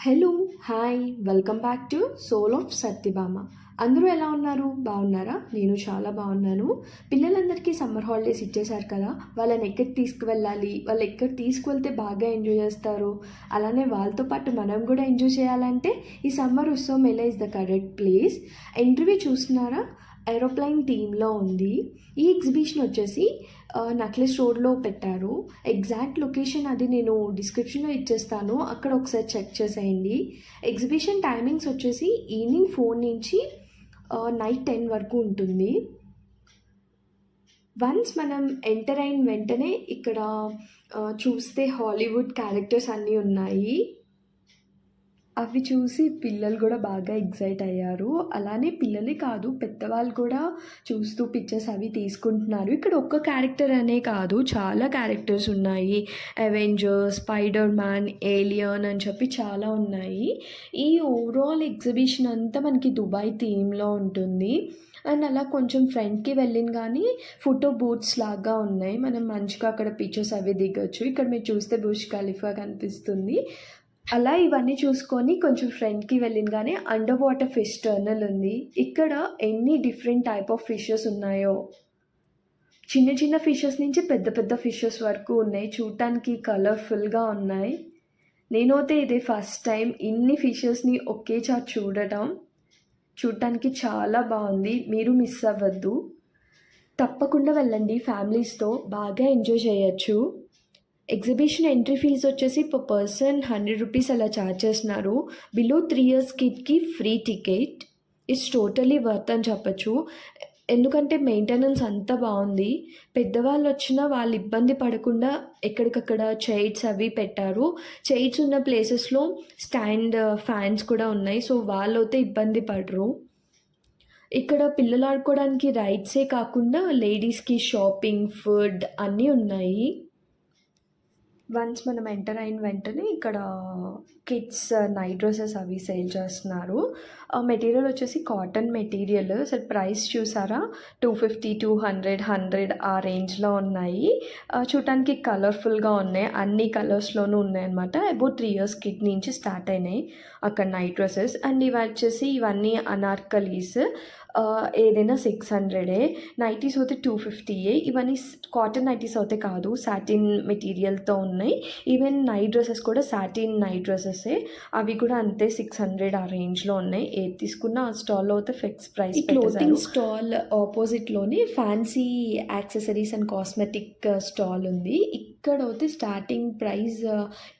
Hello! Hi! Welcome back to soul of Satyabhama. అందరూ ఎలా ఉన్నారు? బాగున్నారా? నేను చాలా బాగున్నాను. పిల్లలందరికీ సమ్మర్ హాలిడేస్ ఇచ్చేశారు కదా! వాళ్ళని ఎక్కడికి తీసుకువెళ్ళాలి? వాళ్ళు ఎక్కడ తీసుకువెళ్తే బాగా ఎంజాయ్ చేస్తారు? అలానే వాళ్ళతో పాటు మనం కూడా ఎంజాయ్ చేయాలంటే ఈ summer Utsav Mela is the correct place. Entry చూస్తున్నారా? ఏరోప్లేన్ థీమ్‌లో ఉంది. ఈ ఎగ్జిబిషన్ వచ్చేసి నక్లెస్ రోడ్‌లో పెట్టారు. ఎగ్జాక్ట్ లొకేషన్ అది నేను డిస్క్రిప్షన్‌లో ఇచ్చేస్తాను. అక్కడ ఒకసారి చెక్ చేసేయండి. ఎగ్జిబిషన్ టైమింగ్స్ వచ్చేసి ఈవినింగ్ 4 నుంచి నైట్ 10 వరకు ఉంటుంది. వన్స్ మనం ఎంటర్ అయిన వెంటనే ఇక్కడ చూస్తే హాలీవుడ్ క్యారెక్టర్స్ అన్నీ ఉన్నాయి. అవి చూసి పిల్లలు కూడా బాగా ఎక్సైట్ అయ్యారు. అలానే పిల్లలే కాదు, పెద్దవాళ్ళు కూడా చూస్తూ పిక్చర్స్ అవి తీసుకుంటున్నారు. ఇక్కడ ఒక్క క్యారెక్టర్ అనే కాదు, చాలా క్యారెక్టర్స్ ఉన్నాయి. అవెంజర్స్, స్పైడర్ మ్యాన్, ఏలియన్ అని చెప్పి చాలా ఉన్నాయి. ఈ ఓవరాల్ ఎగ్జిబిషన్ అంతా మనకి దుబాయ్ థీమ్‌లో ఉంటుంది. అండ్ అలా కొంచెం ఫ్రంట్‌కి వెళ్ళినగానే ఫోటో బూత్స్ లాగా ఉన్నాయి. మనం మంచిగా అక్కడ పిక్చర్స్ అవి దిగొచ్చు. ఇక్కడ మీరు చూస్తే బుర్జ్ ఖలీఫా కనిపిస్తుంది. అలా ఇవన్నీ చూసుకొని కొంచెం ఫ్రంట్‌కి వెళ్ళినగానే అండర్ వాటర్ ఫిష్ టర్నల్ ఉంది. ఇక్కడ ఎన్ని డిఫరెంట్ టైప్ ఆఫ్ ఫిషెస్ ఉన్నాయో. చిన్న చిన్న ఫిషెస్ నుంచి పెద్ద పెద్ద ఫిషెస్ వరకు ఉన్నాయి. చూడటానికి కలర్‌ఫుల్‌గా ఉన్నాయి. నేనైతే ఇదే ఫస్ట్ టైం ఇన్ని ఫిషెస్‌ని ఒకేసారి చూడటం. చూడటానికి చాలా బాగుంది. మీరు మిస్ అవ్వద్దు. తప్పకుండా వెళ్ళండి. ఫ్యామిలీస్‌తో బాగా ఎంజాయ్ చేయొచ్చు. ఎగ్జిబిషన్ ఎంట్రీ ఫీజు వచ్చేసి పర్ పర్సన్ ₹100 అలా ఛార్జ్ చేస్తున్నారు. బిలో 3 ఇయర్స్ కిడ్‌కి free ticket. It's totally worth అని చెప్పొచ్చు. ఎందుకంటే మెయింటెనెన్స్ అంతా బాగుంది. పెద్దవాళ్ళు వచ్చినా వాళ్ళు ఇబ్బంది పడకుండా ఎక్కడికక్కడ చైర్స్ అవి పెట్టారు. చైర్స్ ఉన్న ప్లేసెస్‌లో స్టాండ్ ఫ్యాన్స్ కూడా ఉన్నాయి. సో వాళ్ళైతే ఇబ్బంది పడరు. ఇక్కడ పిల్లలు ఆడుకోవడానికి రైడ్సే కాకుండా లేడీస్‌కి షాపింగ్, ఫుడ్ అన్నీ ఉన్నాయి. వన్స్ మనం ఎంటర్ అయిన వెంటనే ఇక్కడ కిడ్స్ నైట్ డ్రెసెస్ అవి సేల్ చేస్తున్నారు. మెటీరియల్ వచ్చేసి కాటన్ మెటీరియల్. అసలు ప్రైస్ చూసారా? 250, 200, 100 ఆ రేంజ్‌లో ఉన్నాయి. చూడటానికి కలర్‌ఫుల్‌గా ఉన్నాయి. అన్ని కలర్స్‌లోనూ ఉన్నాయన్నమాట. అబౌట్ 3 ఇయర్స్ కిడ్ నుంచి స్టార్ట్ అయినాయి అక్కడ నైట్ డ్రెసెస్. అండ్ ఇవన్నీ అనార్కలీస్. ఏదైనా 600 నైటీస్ అయితే 250. ఇవన్నీ కాటన్ నైటీస్ అయితే కాదు, సాటిన్ మెటీరియల్‌తో ఉన్నాయి. ఈవెన్ నైట్ డ్రెసెస్ కూడా సాటిన్ నైట్ డ్రెసెసే. అవి కూడా అంతే 600 ఆ రేంజ్‌లో ఉన్నాయి. ఏది తీసుకున్నా ఆ స్టాల్‌లో అయితే ఫిక్స్ ప్రైస్ పెట్టేశారు. క్లోతింగ్ స్టాల్ ఆపోజిట్‌లోనే fancy accessories and cosmetic stall ఉంది. ఇక్కడైతే స్టార్టింగ్ ప్రైస్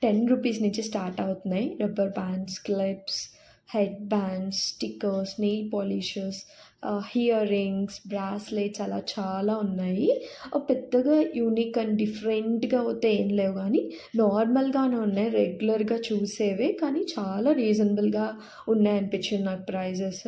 ₹10 నుంచి స్టార్ట్ అవుతున్నాయి. Rubber bands, clips, head bands, stickers, nail polishes, hair rings, bracelets అలా చాలా ఉన్నాయి. పెద్దగా యూనిక్ అండ్ డిఫరెంట్‌గా అయితే ఏం లేవు కానీ నార్మల్‌గానే ఉన్నాయి. రెగ్యులర్‌గా చూసేవే కానీ చాలా రీజనబుల్‌గా ఉన్నాయనిపించింది నాకు ప్రైజెస్.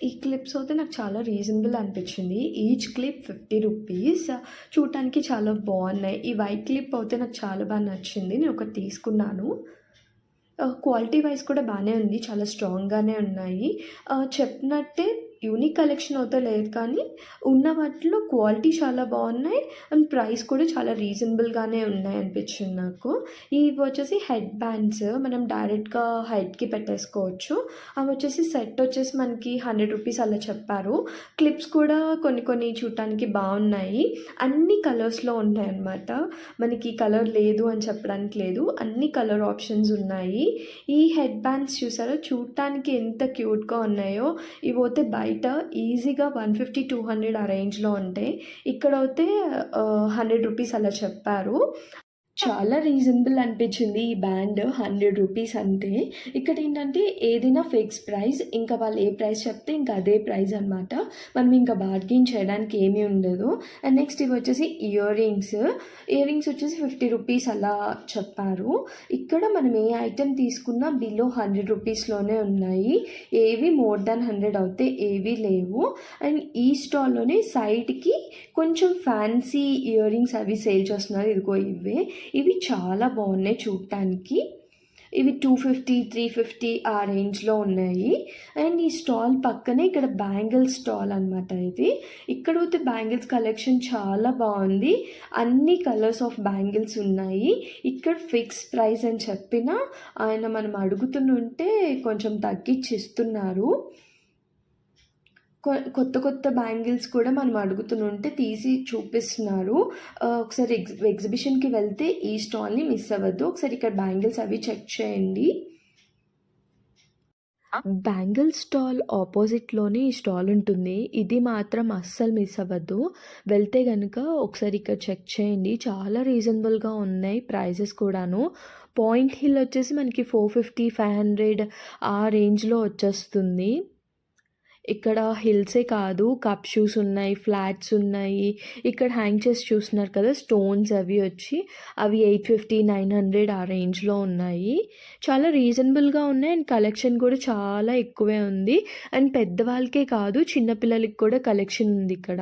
ఈ క్లిప్స్ అయితే నాకు చాలా రీజనబుల్ అనిపించింది. Each clip ₹50. చూడటానికి చాలా బాగున్నాయి. ఈ వైట్ క్లిప్ అయితే నాకు చాలా బాగా నచ్చింది. నేను ఒకటి తీసుకున్నాను. క్వాలిటీ వైస్ కూడా బాగానే ఉంది. చాలా స్ట్రాంగ్‌గానే ఉన్నాయి. చెప్పినట్టే యూనిక్ కలెక్షన్ అయితే లేదు కానీ ఉన్న వాటిలో క్వాలిటీ చాలా బాగున్నాయి. అండ్ ప్రైస్ కూడా చాలా రీజనబుల్‌గానే ఉన్నాయి అనిపించింది నాకు. ఇవి వచ్చేసి హెడ్ బ్యాండ్స్. మనం డైరెక్ట్‌గా హెడ్‌కి పెట్టేసుకోవచ్చు. అవి వచ్చేసి సెట్ వచ్చేసి మనకి ₹100 అలా చెప్పారు. క్లిప్స్ కూడా కొన్ని కొన్ని చూడటానికి బాగున్నాయి. అన్ని కలర్స్‌లో ఉంటాయన్నమాట. మనకి కలర్ లేదు అని చెప్పడానికి లేదు. అన్ని కలర్ ఆప్షన్స్ ఉన్నాయి. ఈ హెడ్ బ్యాండ్స్ చూసారా? చూడటానికి ఎంత క్యూట్‌గా ఉన్నాయో. ఇవైతే బయట ఈజీగా 150, 200 ఆ రేంజ్‌లో ఉంటాయి. ఇక్కడైతే ₹100 అలా చెప్పారు. చాలా రీజనబుల్ అనిపించింది ఈ బ్యాండ్. ₹100 అంతే. ఇక్కడేంటంటే ఏదైనా ఫిక్స్ ప్రైస్. ఇంకా వాళ్ళు ఏ ప్రైస్ చెప్తే ఇంకా అదే ప్రైస్ అనమాట. మనం ఇంకా బార్గెయిన్ చేయడానికి ఏమీ ఉండదు. అండ్ నెక్స్ట్ ఇవి వచ్చేసి ఇయర్ రింగ్స్. ఇయర్ రింగ్స్ వచ్చేసి ₹50 అలా చెప్పారు. ఇక్కడ మనం ఏ ఐటెమ్ తీసుకున్నా బిలో ₹100లోనే ఉన్నాయి. ఏవి మోర్ దాన్ 100 అవుతే ఏవీ లేవు. అండ్ ఈ స్టాల్‌లోనే సైడ్‌కి కొంచెం ఫ్యాన్సీ ఇయర్ రింగ్స్ అవి సేల్ చేస్తున్నారు. ఇదిగో ఇవే. ఇవి చాలా బాగున్నాయి చూడటానికి. ఇవి 250, 350 ఆ రేంజ్లో ఉన్నాయి. అండ్ ఈ స్టాల్ పక్కనే ఇక్కడ బ్యాంగిల్ స్టాల్ అనమాట ఇది. ఇక్కడ అయితే బ్యాంగిల్స్ కలెక్షన్ చాలా బాగుంది. అన్ని కలర్స్ ఆఫ్ బ్యాంగిల్స్ ఉన్నాయి. ఇక్కడ ఫిక్స్ ప్రైస్ అని చెప్పిన ఆయన మనం అడుగుతుంటే కొంచెం తగ్గించి ఇస్తున్నారు. కొత్త కొత్త బ్యాంగిల్స్ కూడా మనం అడుగుతుంటే తీసి చూపిస్తున్నారు. ఒకసారి ఎగ్జిబిషన్కి వెళ్తే ఈ స్టాల్ని మిస్ అవ్వద్దు. ఒకసారి ఇక్కడ బ్యాంగిల్స్ అవి చెక్ చేయండి. బ్యాంగిల్ స్టాల్ ఆపోజిట్లోనే ఈ స్టాల్ ఉంటుంది. ఇది మాత్రం అస్సలు మిస్ అవ్వద్దు. వెళ్తే కనుక ఒకసారి ఇక్కడ చెక్ చేయండి. చాలా రీజనబుల్గా ఉన్నాయి ప్రైజెస్ కూడాను. పాయింట్ హిల్ వచ్చేసి మనకి 450, 500 ఆ రేంజ్లో వచ్చేస్తుంది. ఇక్కడ హిల్సే కాదు, కప్ షూస్ ఉన్నాయి, ఫ్లాట్స్ ఉన్నాయి. ఇక్కడ హ్యాంగ్ చేసి చూస్తున్నారు కదా స్టోన్స్, అవి వచ్చి అవి 850, 900 ఆ రేంజ్లో ఉన్నాయి. చాలా రీజనబుల్గా ఉన్నాయి అండ్ కలెక్షన్ కూడా చాలా ఎక్కువే ఉంది. అండ్ పెద్దవాళ్ళకే కాదు చిన్నపిల్లలకి కూడా కలెక్షన్ ఉంది ఇక్కడ.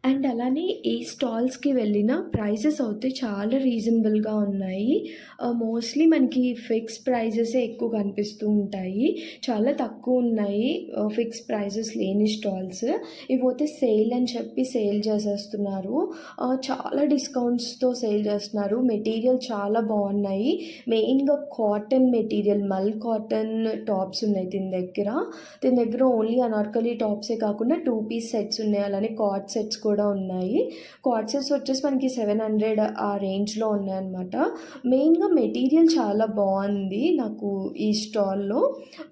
అండ్ అలానే ఈ స్టాల్స్కి వెళ్ళిన ప్రైజెస్ అయితే చాలా రీజనబుల్గా ఉన్నాయి. మోస్ట్లీ మనకి ఫిక్స్ ప్రైజెసే ఎక్కువ కనిపిస్తూ ఉంటాయి. చాలా తక్కువ ఉన్నాయి ఫిక్స్ ప్రైజెస్ లేని స్టాల్స్. ఇవి పోతే సేల్ అని చెప్పి సేల్ చేసేస్తున్నారు. చాలా డిస్కౌంట్స్తో సేల్ చేస్తున్నారు. మెటీరియల్ చాలా బాగున్నాయి. మెయిన్గా కాటన్ మెటీరియల్, మల్ కాటన్ టాప్స్ ఉన్నాయి దీని దగ్గర ఓన్లీ అనార్కలి టాప్సే కాకుండా 2 పీస్ సెట్స్ ఉన్నాయి. అలానే కార్డ్ సెట్స్ కూడా ఉన్నాయి. కార్డ్ సెట్స్ వచ్చేసి మనకి 700 ఆ రేంజ్లో ఉన్నాయన్నమాట. మెయిన్గా మెటీరియల్ చాలా బాగుంది నాకు ఈ స్టాల్లో.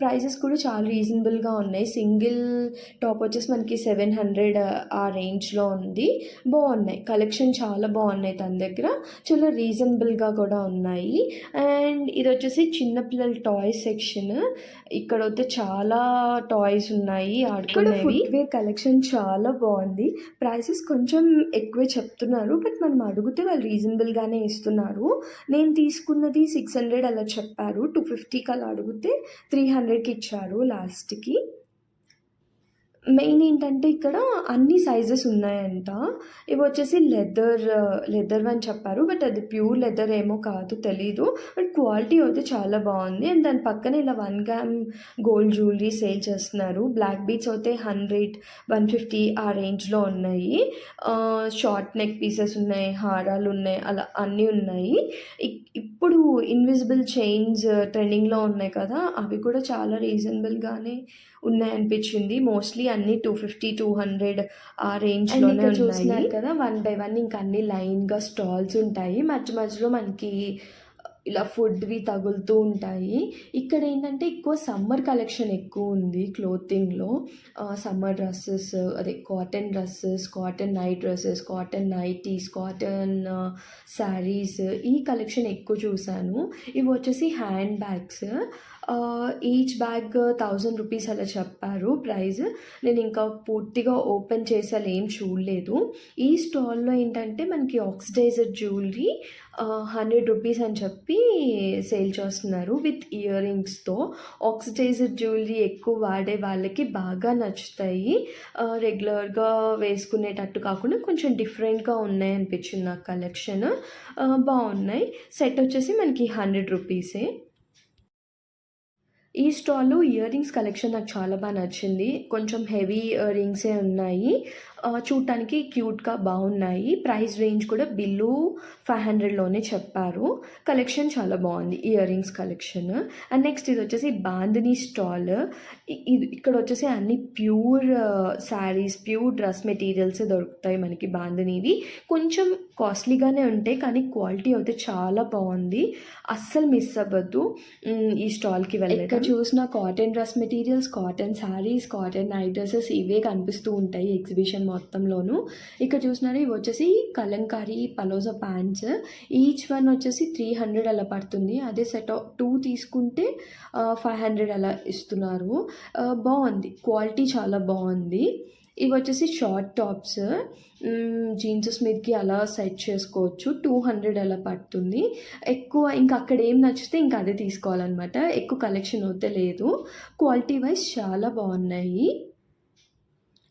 ప్రైజెస్ కూడా చాలా రీజనబుల్గా ఉన్నాయి. సింగిల్ టాప్ వచ్చేసి మనకి 700 ఆ రేంజ్లో ఉంది. బాగున్నాయి, కలెక్షన్ చాలా బాగున్నాయి తన దగ్గర. చాలా రీజనబుల్గా కూడా ఉన్నాయి. అండ్ ఇది వచ్చేసి చిన్నపిల్లల టాయ్స్ సెక్షన్. ఇక్కడ అయితే చాలా టాయ్స్ ఉన్నాయి ఆడుకునేవి. ఫుట్వేర్ కలెక్షన్ చాలా బాగుంది. ప్రైసెస్ కొంచెం ఎక్కువే చెప్తున్నారు, బట్ మనం అడిగితే వాళ్ళు రీజనబుల్గానే ఇస్తున్నారు. నేను తీసుకున్నది 600 అలా చెప్పారు. 250కి అలా అడిగితే 300కి ఇచ్చారు లాస్ట్కి. మెయిన్ ఏంటంటే ఇక్కడ అన్ని సైజెస్ ఉన్నాయంట. ఇవి వచ్చేసి లెదర్ అని చెప్పారు, బట్ అది ప్యూర్ లెదర్ ఏమో కాదు తెలీదు. బట్ క్వాలిటీ అయితే చాలా బాగుంది. అండ్ దాని పక్కన ఇలా 1 గ్రామ్ గోల్డ్ జ్యువెలరీ సేల్ చేస్తున్నారు. బ్లాక్ బీడ్స్ అయితే 100, 150 ఆ రేంజ్లో ఉన్నాయి. షార్ట్ నెక్ పీసెస్ ఉన్నాయి, హారాలు ఉన్నాయి, అలా అన్నీ ఉన్నాయి. ఇప్పుడు ఇన్విజిబుల్ చైన్స్ ట్రెండింగ్లో ఉన్నాయి కదా, అవి కూడా చాలా రీజనబుల్గానే ఉన్నాయనిపించింది. మోస్ట్లీ అన్నీ 250, 200 ఆ రేంజ్లోనే చూస్తున్నారు కదా. 1 బై 1 ఇంకా అన్ని లైన్గా స్టాల్స్ ఉంటాయి. మధ్య మధ్యలో మనకి ఇలా ఫుడ్వి తగులుతూ ఉంటాయి. ఇక్కడ ఏంటంటే ఎక్కువ సమ్మర్ కలెక్షన్ ఎక్కువ ఉంది క్లోతింగ్లో. సమ్మర్ డ్రెస్సెస్, అదే cotton dresses, cotton night dresses, cotton nighties, cotton saris, ఈ కలెక్షన్ ఎక్కువ చూశాను. ఇవి వచ్చేసి hand bags. Each bag 1000 rupees అలా చెప్పారు ప్రైస్. నేను ఇంకా పూర్తిగా ఓపెన్ చేసి అలా ఏం చూడలేదు. ఈ స్టాల్లో ఏంటంటే మనకి ఆక్సిడైజర్ జ్యువెలరీ 100 రూపీస్ అని చెప్పి సేల్ చేస్తున్నారు విత్ ఇయర్ రింగ్స్తో. ఆక్సిడైజర్ జ్యువెలరీ ఎక్కువ వాడే వాళ్ళకి బాగా నచ్చుతాయి. రెగ్యులర్గా వేసుకునేటట్టు కాకుండా కొంచెం డిఫరెంట్గా ఉన్నాయి అనిపించింది నాకు కలెక్షన్. బాగున్నాయి. సెట్ వచ్చేసి మనకి 100 రూపీసే. ఈ స్టాల్లో ఇయర్ రింగ్స్ కలెక్షన్ నాకు చాలా బాగా నచ్చింది. కొంచెం హెవీ ఇయర్ రింగ్సే ఉన్నాయి. చూడటానికి క్యూట్గా బాగున్నాయి. ప్రైస్ రేంజ్ కూడా బిలో 500లోనే చెప్పారు. కలెక్షన్ చాలా బాగుంది, ear rings collection. And next ఇది వచ్చేసి బాందిని స్టాల్. ఇక్కడ వచ్చేసి అన్ని ప్యూర్ శారీస్, ప్యూర్ డ్రెస్ మెటీరియల్సే దొరుకుతాయి మనకి బాందినివి. కొంచెం కాస్ట్లీగానే ఉంటాయి కానీ క్వాలిటీ అయితే చాలా బాగుంది. అస్సలు మిస్ అవ్వద్దు ఈ స్టాల్కి వెళ్ళి. ఇక్కడ చూసిన cotton dress materials, cotton saris, cotton night dresses ఇవే కనిపిస్తూ ఉంటాయి ఎగ్జిబిషన్ మొత్తంలోనూ. ఇక్కడ చూసినారు ఇవి వచ్చేసి కలంకారీ పలోజా ప్యాంట్స్. ఈచ్ వన్ వచ్చేసి 300 అలా పడుతుంది. అదే సెట్ 2 తీసుకుంటే 500 అలా ఇస్తున్నారు. బాగుంది, క్వాలిటీ చాలా బాగుంది. ఇవి వచ్చేసి షార్ట్ టాప్స్, జీన్సెస్ మీదకి అలా సెట్ చేసుకోవచ్చు. 200 అలా పడుతుంది. ఎక్కువ ఇంకా అక్కడ ఏం నచ్చితే ఇంకా అదే తీసుకోవాలన్నమాట. ఎక్కువ కలెక్షన్ అయితే లేదు. క్వాలిటీ వైజ్ చాలా బాగున్నాయి.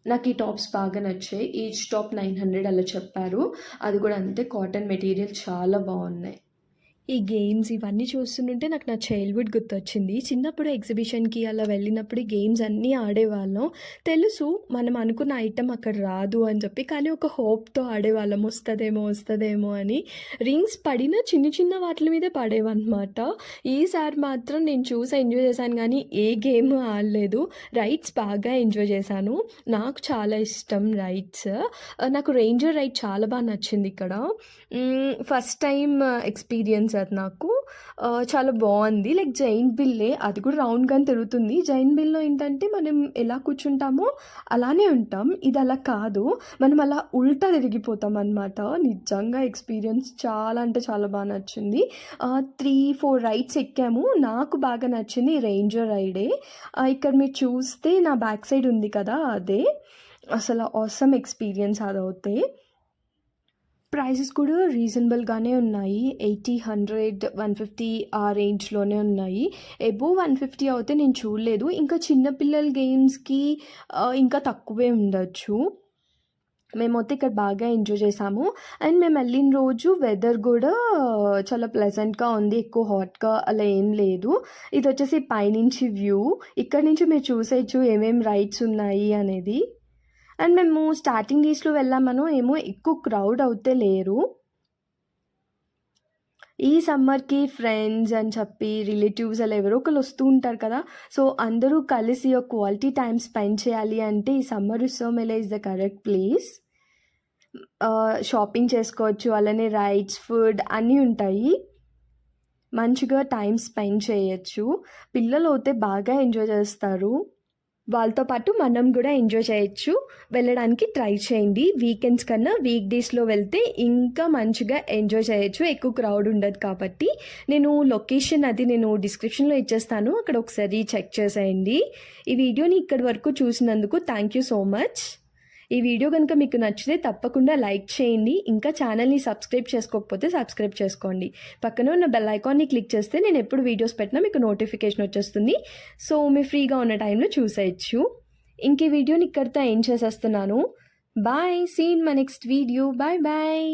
నాకు ఈ టాప్స్ బాగా నచ్చాయి. ఈచ్ టాప్ 900 అలా చెప్పారు. అది కూడా అంతే, కాటన్ మెటీరియల్ చాలా బాగున్నాయి. ఈ గేమ్స్ ఇవన్నీ చూస్తుంటే నాకు నా చైల్డ్‌హుడ్ గుర్తొచ్చింది. చిన్నప్పుడు ఎగ్జిబిషన్‌కి అలా వెళ్ళినప్పుడు ఈ గేమ్స్ అన్నీ ఆడేవాళ్ళం. తెలుసు మనం అనుకున్న ఐటెమ్ అక్కడ రాదు అని చెప్పి, కానీ ఒక హోప్‌తో ఆడేవాళ్ళం వస్తదేమో అని. రింగ్స్ పడినా చిన్న చిన్న వాటిల మీదే పడేవన్నమాట. ఈసారి మాత్రం నేను చూసి ఎంజాయ్ చేశాను కానీ ఏ గేమ్ ఆడలేదు. రైడ్స్ బాగా ఎంజాయ్ చేశాను. నాకు చాలా ఇష్టం రైడ్స్. నాకు రేంజర్ రైడ్ చాలా బాగా నచ్చింది ఇక్కడ. ఫస్ట్ టైమ్ ఎక్స్‌పీరియన్స్ అది నాకు. చాలా బావుంది. లైక్ జైంట్ వీలే అది కూడా రౌండ్‌గానే తిరుగుతుంది. జైంట్ వీల్‌లో ఏంటంటే మనం ఎలా కూర్చుంటామో అలానే ఉంటాం. ఇది అలా కాదు. మనం అలా ఉల్టా తిరిగిపోతామనమాట. నిజంగా ఎక్స్‌పీరియన్స్ చాలా అంటే చాలా బాగా నచ్చింది. 3, 4 రైడ్స్ ఎక్కాము. నాకు బాగా నచ్చింది రేంజర్ రైడే. ఇక్కడ మీరు చూస్తే నా బ్యాక్ సైడ్ ఉంది కదా! అదే. అసల ఆసమ్ ఎక్స్‌పీరియన్స్ అదైతే. ప్రైసెస్ కూడా రీజనబుల్‌గానే ఉన్నాయి. 80, 100, 150 ఆ రేంజ్‌లోనే ఉన్నాయి. అబోవ్ 150 అయితే నేను చూడలేదు. ఇంకా చిన్న పిల్లల గేమ్స్‌కి ఇంకా తక్కువే ఉండొచ్చు. మేమైతే ఇక్కడ బాగా ఎంజాయ్ చేసాము. అండ్ మేము వెళ్ళిన రోజు వెదర్ కూడా చాలా ప్లెజెంట్‌గా ఉంది. ఎక్కువ హాట్‌గా అలా ఏం లేదు. ఇదొచ్చేసి పైనుంచి వ్యూ. ఇక్కడ నుంచి మీరు చూసేయచ్చు ఏమేం రైడ్స్ ఉన్నాయి అనేది. అండ్ మేము స్టార్టింగ్ డేస్‌లో వెళ్ళామనో ఏమో ఎక్కువ క్రౌడ్ అయితే లేరు. ఈ సమ్మర్‌కి ఫ్రెండ్స్ అని చెప్పి రిలేటివ్స్ అలా ఎవరో ఒకళ్ళు వస్తూ ఉంటారు కదా! సో, అందరూ కలిసి ఒక క్వాలిటీ టైమ్ స్పెండ్ చేయాలి అంటే ఈ summer Utsav Mela is the correct place. Shopping చేసుకోవచ్చు. అలానే రైడ్స్, ఫుడ్ అన్నీ ఉంటాయి. మంచిగా టైమ్ స్పెండ్ చేయొచ్చు. పిల్లలైతే బాగా ఎంజాయ్ చేస్తారు. వాళ్ళతో పాటు మనం కూడా ఎంజాయ్ చేయొచ్చు. వెళ్ళడానికి ట్రై చేయండి. వీకెండ్స్ కన్నా వీక్ డేస్‌లో వెళ్తే ఇంకా మంచిగా ఎంజాయ్ చేయొచ్చు. ఎక్కువ క్రౌడ్ ఉండదు కాబట్టి. నేను లొకేషన్ అది నేను డిస్క్రిప్షన్‌లో ఇచ్చేస్తాను. అక్కడ ఒకసారి చెక్ చేసేయండి. ఈ వీడియోని ఇక్కడి వరకు చూసినందుకు థ్యాంక్ యూ సో మచ్. ఈ వీడియో కనుక మీకు నచ్చితే తప్పకుండా లైక్ చేయండి. ఇంకా ఛానల్‌ని సబ్స్క్రైబ్ చేసుకోకపోతే సబ్స్క్రైబ్ చేసుకోండి. పక్కనే ఉన్న బెల్ ఐకాన్‌ని క్లిక్ చేస్తే నేను ఎప్పుడు వీడియోస్ పెట్టినా మీకు నోటిఫికేషన్ వచ్చేస్తుంది. సో, మీరు ఫ్రీగా ఉన్న టైంలో చూసేయచ్చు. ఇంక ఈ వీడియోని ఇక్కడితో ఎండ్ చేసేస్తున్నాను. Bye. See you in my next video. Bye bye.